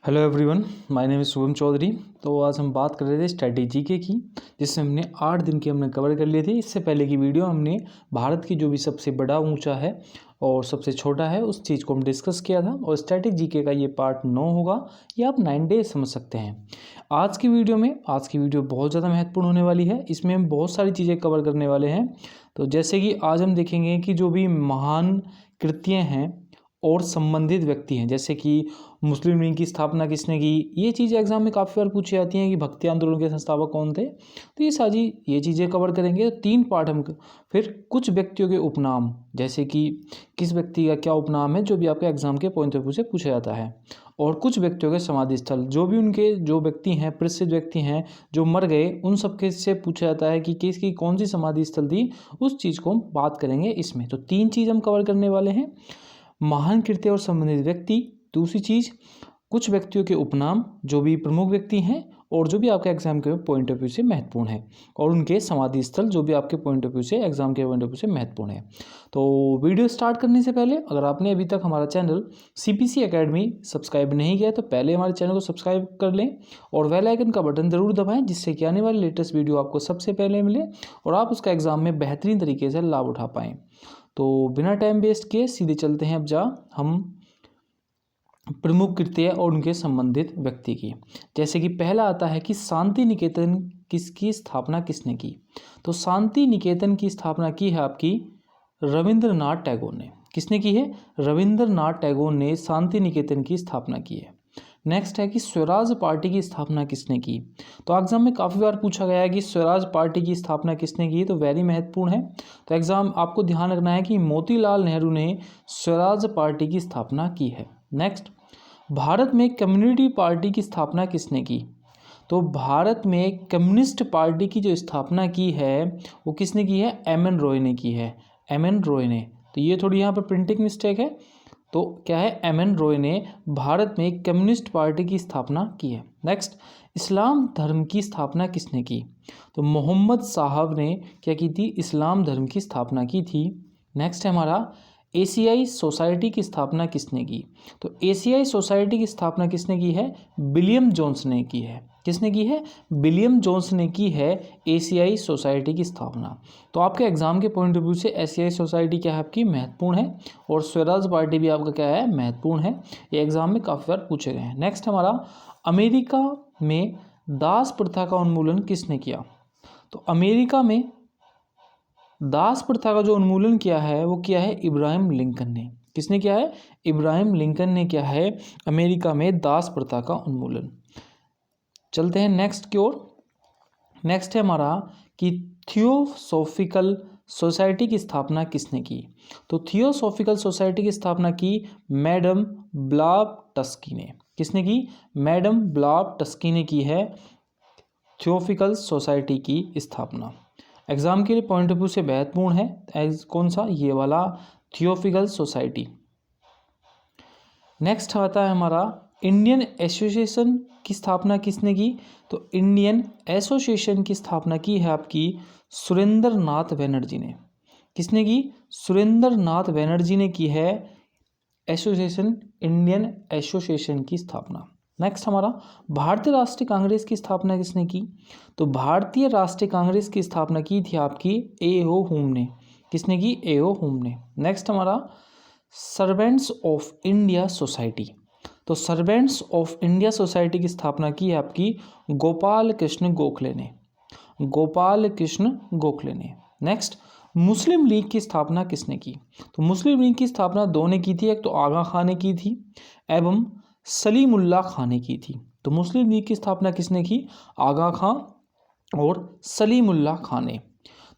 Hello everyone, my name is Shubham Chaudhary. तो आज हम बात कर रहे थे स्ट्रैटेजी की, जिससे हमने 8 दिन की हमने कवर कर लिए थे। इससे पहले की वीडियो हमने भारत की जो भी सबसे बड़ा ऊंचा है और सबसे छोटा है उस चीज़ को हम डिस्कस किया था। और स्ट्रैटेजी का ये पार्ट 9 होगा, ये आप 9 डेज समझ सकते हैं। आज की वीडियो बहुत ज़्यादा महत्वपूर्ण होने वाली है। इसमें हम बहुत सारी चीज़ें कवर करने वाले हैं। तो जैसे कि आज हम देखेंगे कि जो भी महान कृतियाँ हैं और संबंधित व्यक्ति हैं, जैसे कि मुस्लिम लीग की स्थापना किसने की, ये चीज़ें एग्जाम में काफ़ी बार पूछी जाती हैं कि भक्ति आंदोलन के संस्थापक कौन थे। तो ये चीज़ें कवर करेंगे। 3 पार्ट हम फिर कुछ व्यक्तियों के उपनाम, जैसे कि किस व्यक्ति का क्या उपनाम है, जो भी आपके एग्जाम के पॉइंट ऑफ व्यू से पूछा जाता है। और कुछ व्यक्तियों के समाधि स्थल, जो भी उनके जो व्यक्ति हैं, प्रसिद्ध व्यक्ति हैं जो मर गए, उन सब के से पूछा जाता है कि किसकी कौन सी समाधि स्थल थी। उस चीज़ को हम बात करेंगे इसमें। तो 3 चीज़ हम कवर करने वाले हैं, महान कृत्य और संबंधित व्यक्ति, दूसरी चीज़ कुछ व्यक्तियों के उपनाम जो भी प्रमुख व्यक्ति हैं और जो भी आपके एग्जाम के पॉइंट ऑफ व्यू से महत्वपूर्ण है, और उनके समाधि स्थल जो भी आपके पॉइंट ऑफ व्यू से एग्जाम के पॉइंट ऑफ व्यू से महत्वपूर्ण है। तो वीडियो स्टार्ट करने से पहले अगर आपने अभी तक हमारा चैनल CPC एकेडमी सब्सक्राइब नहीं किया तो पहले हमारे चैनल को सब्सक्राइब कर लें और बेल आइकन का बटन ज़रूर दबाएं, जिससे कि आने वाली लेटेस्ट वीडियो आपको सबसे पहले मिले और आप उसका एग्जाम में बेहतरीन तरीके से लाभ उठा पाएँ। तो बिना टाइम वेस्ट किए सीधे चलते हैं अब हम प्रमुख कृत्य और उनके संबंधित व्यक्ति की। जैसे कि पहला आता है कि शांति निकेतन किसकी स्थापना किसने की। तो शांति निकेतन की स्थापना की है आपकी रविंद्रनाथ टैगोर ने। किसने की है? रविंद्रनाथ टैगोर ने शांति निकेतन की स्थापना की है। नेक्स्ट है कि स्वराज पार्टी की स्थापना किसने की। तो एग्जाम में काफ़ी बार पूछा गया है कि स्वराज पार्टी की स्थापना किसने की, तो वेरी महत्वपूर्ण है। तो एग्जाम आपको ध्यान रखना है कि मोतीलाल नेहरू ने स्वराज पार्टी की स्थापना की है। नेक्स्ट, भारत में कम्युनिटी पार्टी की स्थापना किसने की। तो भारत में कम्युनिस्ट पार्टी की जो स्थापना की है वो किसने की है? MN रॉय ने की है। MN रॉय ने। तो ये थोड़ी यहाँ पर प्रिंटिंग मिस्टेक है। तो क्या है? MN रॉय ने भारत में कम्युनिस्ट पार्टी की स्थापना की है। नेक्स्ट, इस्लाम धर्म की स्थापना किसने की। तो मोहम्मद साहब ने क्या की थी? इस्लाम धर्म की स्थापना की थी। नेक्स्ट है हमारा एशियाई सोसाइटी की स्थापना किसने की। तो एशियाई सोसाइटी की स्थापना किसने की है? विलियम जोन्स ने की है। किसने की है? विलियम जोन्स ने की है एशियाई सोसाइटी की स्थापना। तो आपके एग्जाम के पॉइंट ऑफ व्यू से एशियाई सोसाइटी क्या है आपकी? महत्वपूर्ण है। और स्वराज पार्टी भी आपका क्या है? महत्वपूर्ण है। ये एग्जाम में काफ़ी बार पूछे गए हैं। नेक्स्ट हमारा अमेरिका में दास प्रथा का उन्मूलन किसने किया। तो अमेरिका में दास प्रथा का जो उन्मूलन किया है वो किया है इब्राहिम लिंकन ने। किसने किया है? इब्राहिम लिंकन ने किया है अमेरिका में दास प्रथा का उन्मूलन। चलते हैं नेक्स्ट की ओर। नेक्स्ट है हमारा कि थियोसॉफिकल सोसाइटी की स्थापना किसने की। तो थियोसॉफिकल सोसाइटी की स्थापना की मैडम ब्लावटस्की ने। किसने की? मैडम ब्लावटस्की ने की है थियोसॉफिकल सोसाइटी की स्थापना। एग्जाम के लिए पॉइंट ऑफ व्यू से महत्वपूर्ण है। कौन सा? ये वाला थियोसॉफिकल सोसाइटी। नेक्स्ट आता है हमारा इंडियन एसोसिएशन की स्थापना किसने की। तो इंडियन एसोसिएशन की स्थापना की है आपकी सुरेंद्र नाथ बनर्जी ने। किसने की? सुरेंद्र नाथ बनर्जी ने की है एसोसिएशन, इंडियन एसोसिएशन की स्थापना। नेक्स्ट हमारा भारतीय राष्ट्रीय कांग्रेस की स्थापना किसने की। तो भारतीय राष्ट्रीय कांग्रेस की स्थापना की थी आपकी A.O. हुम ने। किसने की? A.O. हुम ने। नेक्स्ट हमारा सर्वेंट्स ऑफ इंडिया सोसाइटी। तो सर्वेंट्स ऑफ इंडिया सोसाइटी की स्थापना की है आपकी गोपाल कृष्ण गोखले ने। गोपाल कृष्ण गोखले ने। नेक्स्ट, मुस्लिम लीग की स्थापना किसने की। तो मुस्लिम लीग की स्थापना दो ने की थी, एक तो आगा खान ने की थी एवं सलीमुल्लाह खान ने की थी। तो मुस्लिम लीग की स्थापना किसने की? आगा खान और सलीमुल्लाह खान ने।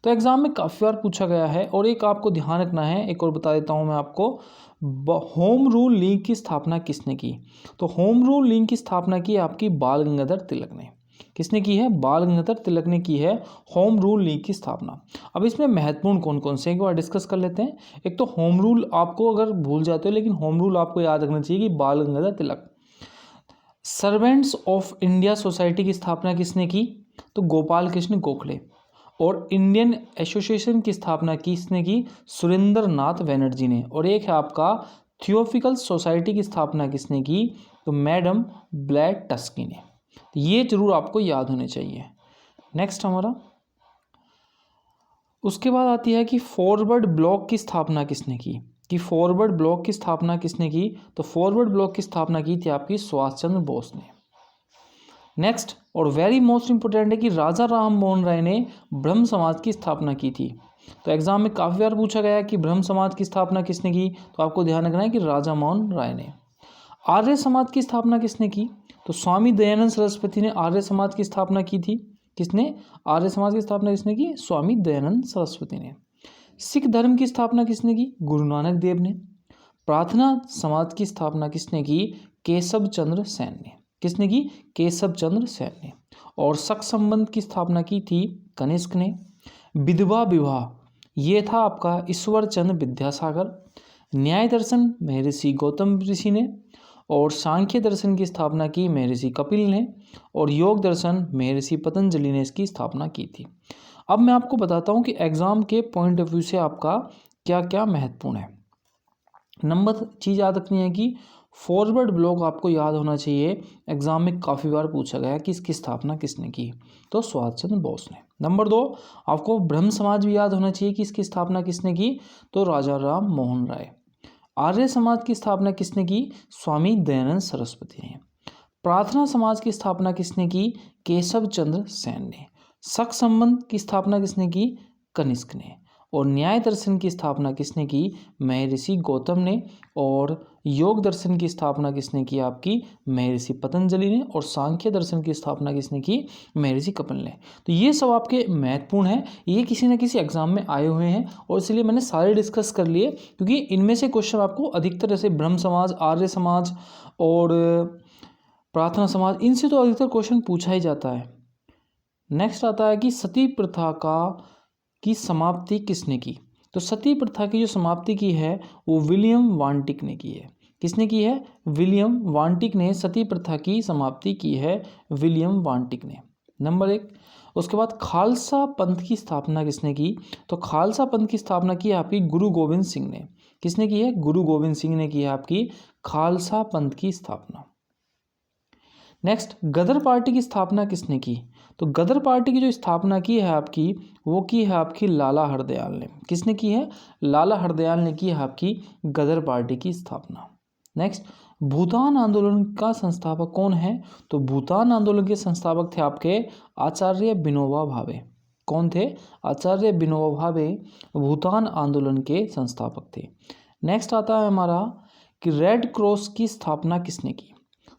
तो एग्जाम में काफ़ी बार पूछा गया है। और एक आपको ध्यान रखना है, एक और बता देता हूं मैं आपको, होम रूल लीग की स्थापना किसने की। तो होम रूल लीग की स्थापना की आपकी बाल गंगाधर तिलक ने। किसने की है? बाल गंगाधर तिलक ने की है होम रूल लीग की स्थापना। अब इसमें महत्वपूर्ण कौन कौन से एक बार डिस्कस कर लेते हैं। एक तो होम रूल आपको अगर भूल जाते हो, लेकिन होम रूल आपको याद रखना चाहिए कि बाल Gangadhar Tilak. Servants of India society की स्थापना किसने की? तो गोपाल कृष्ण गोखले। और इंडियन एसोसिएशन की स्थापना किसने की? सुरेंद्र नाथ बनर्जी ने। और एक है आपका थियोफिकल सोसाइटी की स्थापना किसने की? तो मैडम ब्लैटस्की ने। तो ये जरूर आपको याद होने चाहिए। नेक्स्ट हमारा उसके बाद आती है कि फॉरवर्ड ब्लॉक की स्थापना किसने की? कि फॉरवर्ड ब्लॉक की स्थापना किसने की? तो फॉरवर्ड ब्लॉक की स्थापना की थी आपकी सुभाष चंद्र बोस ने। नेक्स्ट और वेरी मोस्ट इंपोर्टेंट है कि राजा राम मोहन राय ने ब्रह्म समाज की स्थापना की थी। तो एग्जाम में काफ़ी बार पूछा गया कि ब्रह्म समाज की स्थापना किसने की? तो आपको ध्यान रखना है कि राजा मोहन राय ने। आर्य समाज की स्थापना किसने की? तो स्वामी दयानंद सरस्वती ने आर्य समाज की स्थापना की थी। किसने? आर्य समाज की स्थापना किसने की? स्वामी दयानंद सरस्वती ने। सिख धर्म की स्थापना किसने की? गुरु नानक देव ने। प्रार्थना समाज की स्थापना किसने की? केशव चंद्र सेन ने। किसने की? केशव चंद्र सेन ने। और सख संबंध की स्थापना की थी कनिष्क ने। विधवा विवाह ये था आपका ईश्वर चंद्र विद्यासागर। न्याय दर्शन महर्षि गौतम ऋषि ने। और सांख्य दर्शन की स्थापना की महर्षि कपिल ने। और योग दर्शन महर्षि पतंजलि ने इसकी स्थापना की थी। अब मैं आपको बताता हूँ कि एग्जाम के पॉइंट ऑफ व्यू से आपका क्या क्या महत्वपूर्ण है। नंबर चीज़ याद रखनी है कि फॉरवर्ड ब्लॉक आपको याद होना चाहिए। एग्जाम में काफ़ी बार पूछा गया कि इसकी स्थापना किसने की? तो सुभाष चंद्र बोस ने। नंबर 2 आपको ब्रह्म समाज भी याद होना चाहिए कि इसकी स्थापना किसने की? तो राजा राम मोहन राय। आर्य समाज की स्थापना किसने की? स्वामी दयानंद सरस्वती ने। प्रार्थना समाज की स्थापना किसने की? केशव चंद्र सेन ने। सख संबंध की स्थापना किसने की? कनिष्क ने। और न्याय दर्शन की स्थापना किसने की? महर्षि गौतम ने। और योग दर्शन की स्थापना किसने की? आपकी महर्षि पतंजलि ने। और सांख्य दर्शन की स्थापना किसने की? महर्षि कपिल ने। तो ये सब आपके महत्वपूर्ण हैं, ये किसी न किसी एग्जाम में आए हुए हैं और इसलिए मैंने सारे डिस्कस कर लिए, क्योंकि इनमें से क्वेश्चन आपको अधिकतर जैसे ब्रह्म समाज, आर्य समाज और प्रार्थना समाज, इनसे तो अधिकतर क्वेश्चन पूछा ही जाता है। नेक्स्ट आता है कि सती प्रथा की समाप्ति किसने की? तो सती प्रथा की जो समाप्ति की है वो विलियम वांटिक ने की है। किसने की है? विलियम वांटिक ने सती प्रथा की समाप्ति की है, विलियम वांटिक ने। नंबर 1 उसके बाद खालसा पंथ की स्थापना किसने की? तो खालसा पंथ की स्थापना की है आपकी गुरु गोविंद सिंह ने। किसने की है? गुरु गोविंद सिंह ने की है आपकी खालसा पंथ की स्थापना। नेक्स्ट गदर पार्टी की स्थापना किसने की? तो गदर पार्टी की जो स्थापना की है आपकी वो की है आपकी लाला हरदयाल ने। किसने की है? लाला हरदयाल ने की है आपकी गदर पार्टी की स्थापना। नेक्स्ट भूटान आंदोलन का संस्थापक कौन है? तो भूटान आंदोलन के संस्थापक थे आपके आचार्य विनोबा भावे। कौन थे? आचार्य विनोबा भावे भूटान आंदोलन के संस्थापक थे। नेक्स्ट आता है हमारा कि रेड क्रॉस की स्थापना किसने की?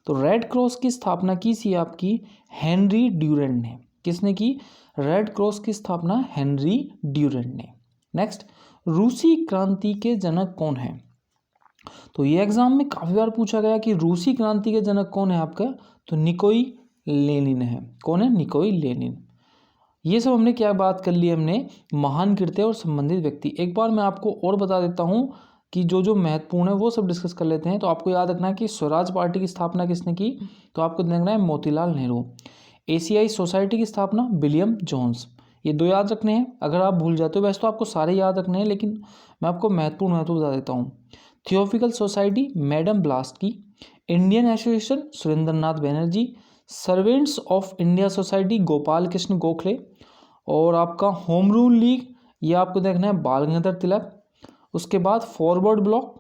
तो रेड क्रॉस की स्थापना की थी आपकी हेनरी ड्यूरेंट ने। किसने की? रेड क्रॉस की स्थापना हेनरी ड्यूरेंट ने। नेक्स्ट रूसी क्रांति के जनक कौन है? तो ये एग्जाम में काफी बार पूछा गया कि रूसी क्रांति के जनक कौन है आपका? तो निकोई लेनिन है। कौन है? निकोई लेनिन। ये सब हमने क्या बात कर ली, हमने महान कृत्य और संबंधित व्यक्ति। एक बार मैं आपको और बता देता हूँ कि जो जो महत्वपूर्ण है वो सब डिस्कस कर लेते हैं। तो आपको याद रखना है कि स्वराज पार्टी की स्थापना किसने की? तो आपको देखना है मोतीलाल नेहरू। एशियाई सोसाइटी की स्थापना विलियम जोन्स। ये 2 याद रखने हैं। अगर आप भूल जाते हो, वैसे तो आपको सारे याद रखने हैं लेकिन मैं आपको महत्वपूर्ण महत्व बता देता हूँ। Theosophical society madam Blavatsky. Indian Association Surendra Nath Banerjee. Servants of India society Gopal Krishna Gokhale. और आपका होम रूल लीग ये आपको देखना है बाल गंगाधर तिलक। उसके बाद फॉरवर्ड ब्लॉक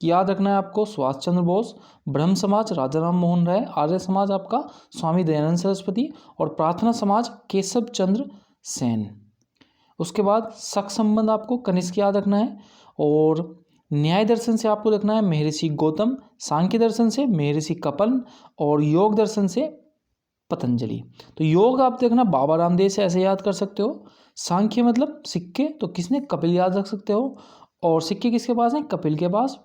याद रखना है आपको सुभाष चंद्र बोस। ब्रह्म समाज राजा राम मोहन राय। आर्य समाज आपका स्वामी दयानंद सरस्वती। और प्रार्थना समाज केशव चंद्र सेन। उसके बाद सख संबंध आपको कनिष्क याद रखना है। और न्याय दर्शन से आपको देखना है महर्षि गौतम। सांख्य दर्शन से महर्षि कपिल। और योग दर्शन से पतंजलि। तो योग आप देखना बाबा रामदेव से ऐसे याद कर सकते हो। सांख्य मतलब सिक्के, तो किसने? कपिल याद रख सकते हो। और सिक्के किसके पास हैं? कपिल के पास।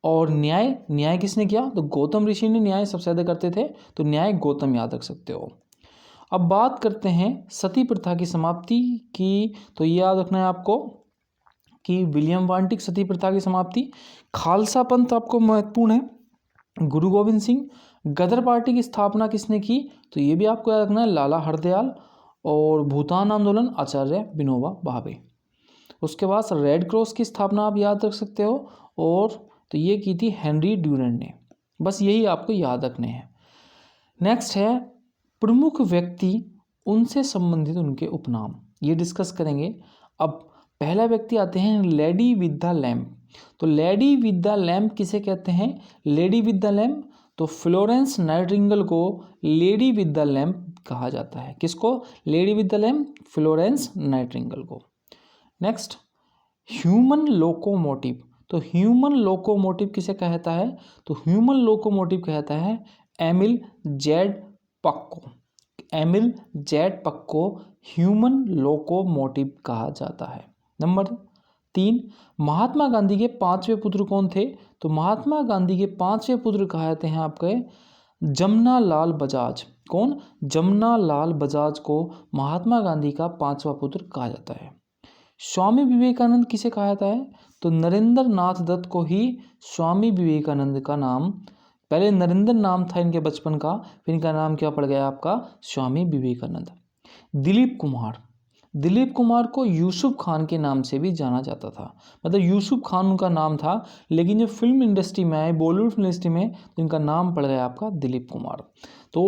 और न्याय किसने किया? तो गौतम ऋषि ने न्याय सबसे ज़्यादा करते थे, तो न्याय गौतम याद रख सकते हो। अब बात करते हैं सती प्रथा की समाप्ति की। तो ये याद रखना है आपको कि विलियम वांटिक सती प्रथा की समाप्ति। खालसा पंथ आपको महत्वपूर्ण है, गुरु गोविंद सिंह। गदर पार्टी की स्थापना किसने की? तो ये भी आपको याद रखना है लाला हरदयाल। और भूटान आंदोलन आचार्य विनोबा भावे। उसके बाद रेड क्रॉस की स्थापना आप याद रख सकते हो। और तो ये की थी हेनरी ड्यूरेंट ने। बस यही आपको याद रखने हैं। नेक्स्ट है प्रमुख व्यक्ति, उनसे संबंधित उनके उपनाम, ये डिस्कस करेंगे। अब पहला व्यक्ति आते हैं लेडी विद द लैम्प। तो लेडी विद द लैम्प किसे कहते हैं? लेडी विद द लैम्प, तो फ्लोरेंस नाइटिंगेल को लेडी विद द लैम्प कहा जाता है। किसको? Lady with the lamp, Florence Nightingale को। Next human locomotive. तो ह्यूमन लोकोमोटिव किसे कहता है? तो ह्यूमन लोकोमोटिव कहता है एमिल जेड पक को। एमिल जेड पक को ह्यूमन लोकोमोटिव कहा जाता है। नंबर 3, महात्मा गांधी के 5वें पुत्र कौन थे? तो महात्मा गांधी के 5वें पुत्र कहा जाते हैं आपके जमना लाल बजाज। कौन? जमना लाल बजाज को महात्मा गांधी का 5वां पुत्र कहा जाता है। स्वामी विवेकानंद किसे कहा जाता है? तो नरेंद्र नाथ दत्त को ही स्वामी विवेकानंद का नाम, पहले नरेंद्र नाम था इनके बचपन का, फिर इनका नाम क्या पड़ गया आपका? स्वामी विवेकानंद। दिलीप कुमार, दिलीप कुमार को यूसुफ खान के नाम से भी जाना जाता था, मतलब यूसुफ खान उनका नाम था, लेकिन जब फिल्म इंडस्ट्री में आए, बॉलीवुड फिल्म इंडस्ट्री में, तो इनका नाम पड़ गया आपका दिलीप कुमार। तो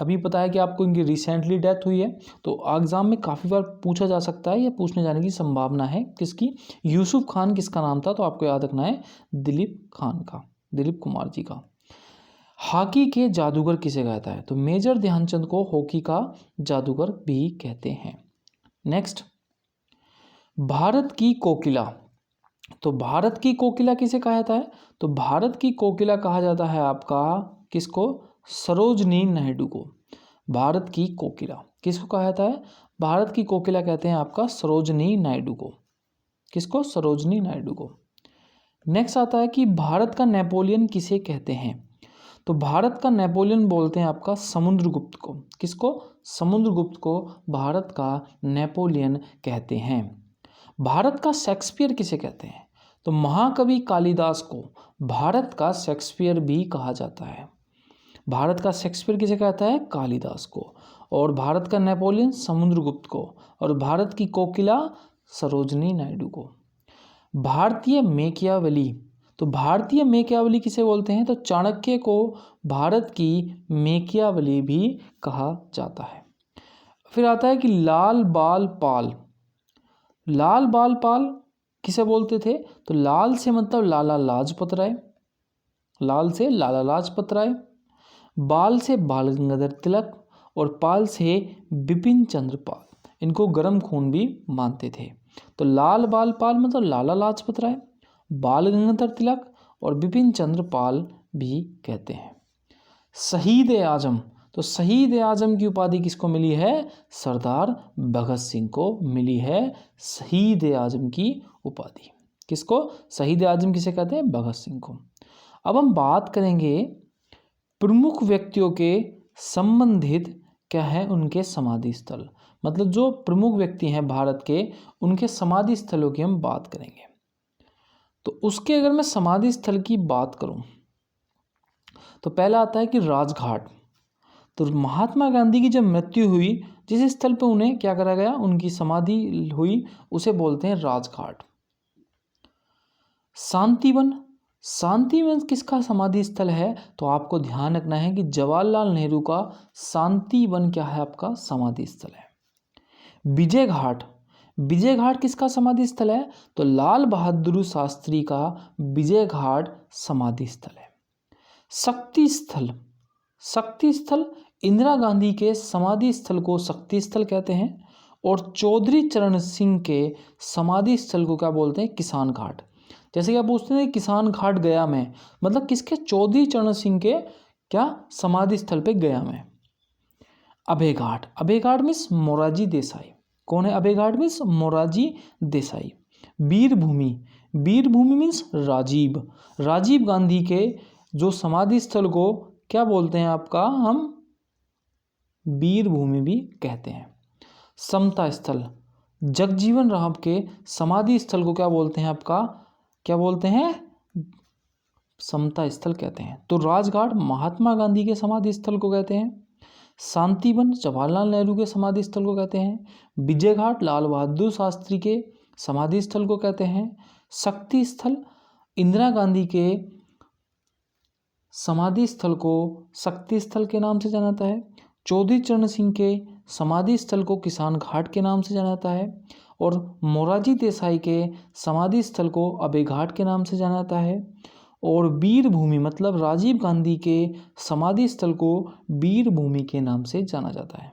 अभी पता है कि आपको इनकी रिसेंटली डेथ हुई है, तो एग्जाम में काफ़ी बार पूछा जा सकता है या पूछने जाने की संभावना है। किसकी? यूसुफ खान किसका नाम था? तो आपको याद रखना है दिलीप खान का, दिलीप कुमार जी का। हॉकी के जादूगर किसे कहता है? तो मेजर ध्यानचंद को हॉकी का जादूगर भी कहते हैं। नेक्स्ट भारत की कोकिला। तो भारत की कोकिला किसे कहा जाता है? तो भारत की कोकिला कहा जाता है आपका किसको? सरोजनी नायडू को। भारत की कोकिला किसको कहा जाता है? भारत की कोकिला कहते हैं आपका सरोजनी नायडू को। किसको? सरोजनी नायडू को। नेक्स्ट आता है कि भारत का नेपोलियन किसे कहते हैं? तो भारत का नेपोलियन बोलते हैं आपका समुद्रगुप्त को। किसको? समुद्रगुप्त को भारत का नेपोलियन कहते हैं। भारत का शेक्सपियर किसे कहते हैं? तो महाकवि कालिदास को भारत का शेक्सपियर भी कहा जाता है। भारत का शेक्सपियर किसे कहता है? कालिदास को। और भारत का नेपोलियन समुद्रगुप्त को। और भारत की कोकिला सरोजनी नायडू को। भारतीय मेकियावली। तो भारतीय मेकियावली किसे बोलते हैं? तो चाणक्य को भारत की मेकियावली भी कहा जाता है। फिर आता है कि लाल बाल पाल। लाल बाल पाल किसे बोलते थे? तो लाल से मतलब लाला लाजपत राय, लाल से लाला लाजपत राय, बाल से बाल गंगाधर तिलक, और पाल से बिपिन चंद्र पाल। इनको गर्म खून भी मानते थे। तो लाल बाल पाल मतलब लाला लाजपत राय, बाल गंगाधर तिलक और बिपिन चंद्र पाल भी कहते हैं। शहीद ए आजम। तो शहीद ए आजम की उपाधि किसको मिली है? सरदार भगत सिंह को मिली है शहीद ए आजम की उपाधि। किसको? शहीद ए आजम किसे कहते हैं? भगत सिंह को। अब हम बात करेंगे प्रमुख व्यक्तियों के संबंधित क्या है उनके समाधि स्थल, मतलब जो प्रमुख व्यक्ति हैं भारत के, उनके समाधि स्थलों की हम बात करेंगे। तो उसके अगर मैं समाधि स्थल की बात करूं तो पहला आता है कि राजघाट। तो महात्मा गांधी की जब मृत्यु हुई, जिस स्थल पर उन्हें क्या करा गया, उनकी समाधि हुई, उसे बोलते हैं राजघाट। शांतिवन। शांतिवन किसका समाधि स्थल है? तो आपको ध्यान रखना है कि जवाहरलाल नेहरू का शांतिवन क्या है? आपका समाधि स्थल है। विजय घाट। विजय घाट किसका समाधि स्थल है? तो लाल बहादुर शास्त्री का विजय घाट समाधि स्थल है। शक्ति स्थल। शक्ति स्थल इंदिरा गांधी के समाधि स्थल को शक्ति स्थल कहते हैं। और चौधरी चरण सिंह के समाधि स्थल को क्या बोलते हैं? किसान घाट। जैसे कि आप पूछते हैं किसान घाट गया में, मतलब किसके? चौधरी चरण सिंह के क्या समाधि स्थल पे गया में। अभय घाट। अभय घाट मीन्स मोरारजी देसाई। कौन है अभय घाट? मीन्स मोरारजी देसाई। वीरभूमि। वीरभूमि मीन्स राजीव। राजीव गांधी के जो समाधि स्थल को क्या बोलते हैं आपका? हम वीरभूमि भी कहते हैं। समता स्थल। जगजीवन राम के समाधि स्थल को क्या बोलते हैं आपका? क्या बोलते हैं? समता स्थल कहते हैं। तो राजघाट महात्मा गांधी के समाधि स्थल को कहते हैं। शांतिवन जवाहरलाल नेहरू के समाधि स्थल को कहते हैं। विजय घाट लाल बहादुर शास्त्री के समाधि स्थल को कहते हैं। शक्ति स्थल इंदिरा गांधी के समाधि स्थल को शक्ति स्थल के नाम से जाना जाता है। चौधरी चरण सिंह के समाधि स्थल को किसान घाट के नाम से जाना जाता है। और मोरारजी देसाई के समाधि स्थल को अभय घाट के नाम से जाना जाता है। और वीर भूमि मतलब राजीव गांधी के समाधि स्थल को वीर भूमि के नाम से जाना जाता है।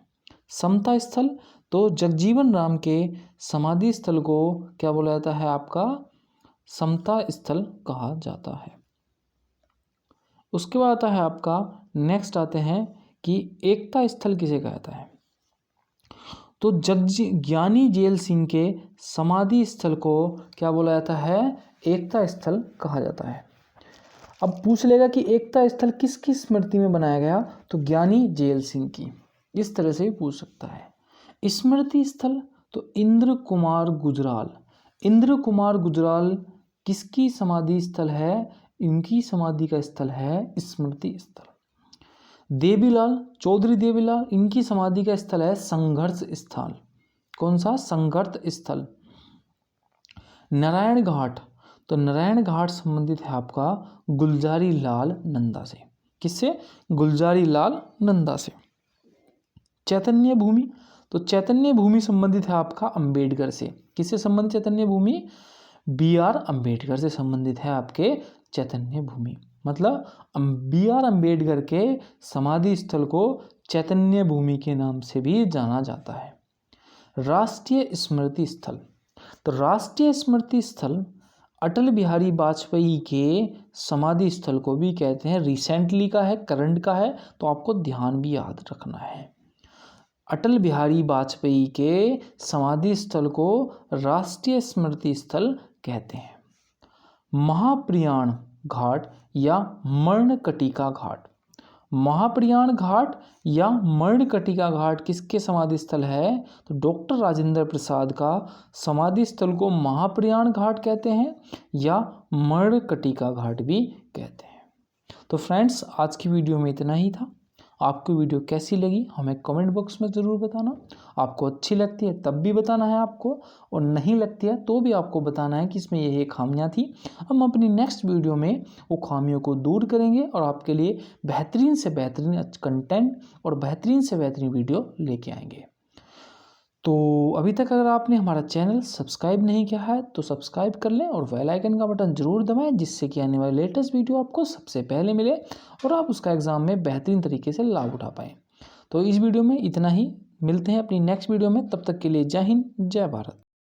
समता स्थल तो जगजीवन राम के समाधि स्थल को क्या बोला जाता है आपका, समता स्थल कहा जाता है। उसके बाद आता है आपका नेक्स्ट आते हैं कि एकता स्थल किसे कहा जाता है। तो ज्ञानी जेल सिंह के समाधि स्थल को क्या बोला जाता है, एकता स्थल कहा जाता है। अब पूछ लेगा कि एकता स्थल किसकी स्मृति में बनाया गया, तो ज्ञानी जेल सिंह की, इस तरह से भी पूछ सकता है। स्मृति स्थल तो इंद्र कुमार गुजराल, इंद्र कुमार गुजराल किसकी समाधि स्थल है, इनकी समाधि का स्थल है स्मृति स्थल। देवीलाल, चौधरी देवीलाल, इनकी समाधि का स्थल है संघर्ष स्थल। कौन सा, संघर्ष स्थल। नारायण घाट, तो नारायण घाट संबंधित है आपका गुलजारी लाल नंदा से। किससे, गुलजारी लाल नंदा से। चैतन्य भूमि, तो चैतन्य भूमि संबंधित है आपका अंबेडकर से। किससे संबंधित चैतन्य भूमि, बी.आर. अंबेडकर से संबंधित है आपके चैतन्य भूमि। मतलब बी.आर. अंबेडकर के समाधि स्थल को चैतन्य भूमि के नाम से भी जाना जाता है। राष्ट्रीय स्मृति स्थल, तो राष्ट्रीय स्मृति स्थल अटल बिहारी वाजपेयी के समाधि स्थल को भी कहते हैं। रिसेंटली का है, करंट का है, तो आपको ध्यान भी याद रखना है। अटल बिहारी वाजपेयी के समाधि स्थल को राष्ट्रीय स्मृति स्थल कहते हैं। महाप्रयाण घाट या मर्णकटिका घाट, महाप्रयाण घाट या मर्णकटिका घाट किसके समाधि स्थल है, तो डॉक्टर राजेंद्र प्रसाद का समाधि स्थल को महाप्रयाण घाट कहते हैं या मर्णकटिका घाट भी कहते हैं। तो फ्रेंड्स, आज की वीडियो में इतना ही था। आपको वीडियो कैसी लगी हमें कमेंट बॉक्स में ज़रूर बताना। आपको अच्छी लगती है तब भी बताना है आपको, और नहीं लगती है तो भी आपको बताना है कि इसमें ये खामियां थी। हम अपनी नेक्स्ट वीडियो में वो खामियों को दूर करेंगे और आपके लिए बेहतरीन से बेहतरीन कंटेंट और बेहतरीन से बेहतरीन वीडियो लेके आएंगे। तो अभी तक अगर आपने हमारा चैनल सब्सक्राइब नहीं किया है तो सब्सक्राइब कर लें और बेल आइकन का बटन ज़रूर दबाएं, जिससे कि आने वाले लेटेस्ट वीडियो आपको सबसे पहले मिले और आप उसका एग्ज़ाम में बेहतरीन तरीके से लाभ उठा पाएँ। तो इस वीडियो में इतना ही, मिलते हैं अपनी नेक्स्ट वीडियो में, तब तक के लिए जय हिंद जय भारत।